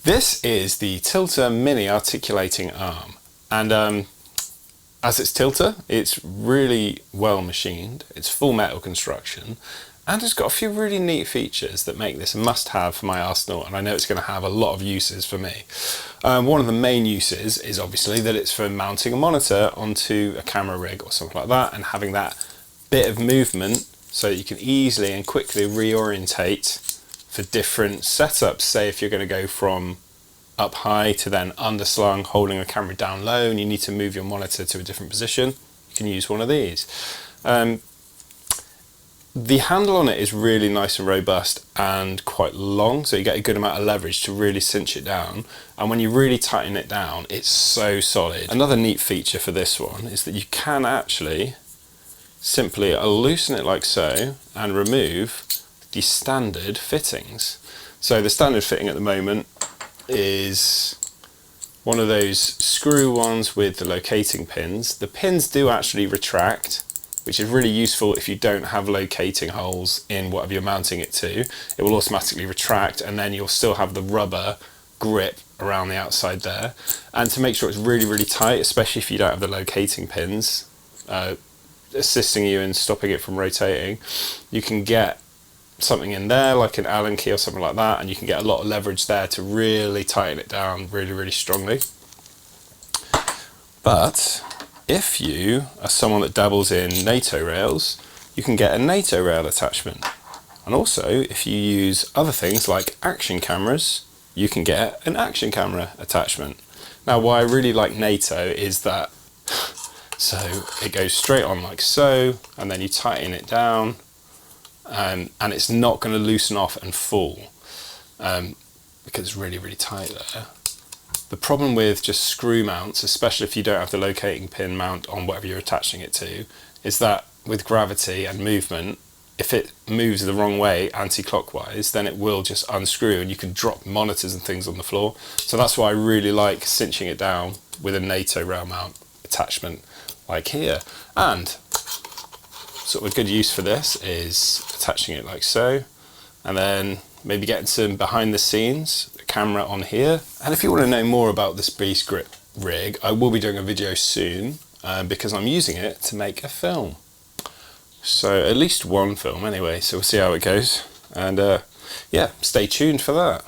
This is the Tilta Mini Articulating Arm, and as it's Tilta, it's really well machined, it's full metal construction, and it's got a few really neat features that make this a must-have for my arsenal, and I know it's going to have a lot of uses for me. One of the main uses is obviously that it's for mounting a monitor onto a camera rig or something like that, and having that bit of movement so that you can easily and quickly reorientate for different setups. Say if you're going to go from up high to then underslung, holding the camera down low, and you need to move your monitor to a different position, you can use one of these. The handle on it is really nice and robust and quite long, so you get a good amount of leverage to really cinch it down, and when you really tighten it down, it's so solid. Another neat feature for this one is that you can actually simply loosen it like so and remove the standard fittings. So the standard fitting at the moment is one of those screw ones with the locating pins. The pins do actually retract, which is really useful if you don't have locating holes in whatever you're mounting it to. It will automatically retract, and then you'll still have the rubber grip around the outside there. And to make sure it's really, really tight, especially if you don't have the locating pins assisting you in stopping it from rotating, you can get something in there like an Allen key or something like that, and you can get a lot of leverage there to really tighten it down really, really strongly. But if you are someone that dabbles in NATO rails, you can get a NATO rail attachment. And also, if you use other things like action cameras, you can get an action camera attachment. Now, why I really like NATO is that so it goes straight on like so, and then you tighten it down, and it's not going to loosen off and fall because it's really, really tight there. The problem with just screw mounts, especially if you don't have the locating pin mount on whatever you're attaching it to, is that with gravity and movement, if it moves the wrong way anti-clockwise, then it will just unscrew and you can drop monitors and things on the floor. So that's why I really like cinching it down with a NATO rail mount attachment like here. And sort of a good use for this is attaching it like so, and then maybe getting some behind the scenes camera on here. And if you want to know more about this Beast Grip rig, I will be doing a video soon because I'm using it to make a film. So at least one film anyway, so we'll see how it goes, and yeah, stay tuned for that.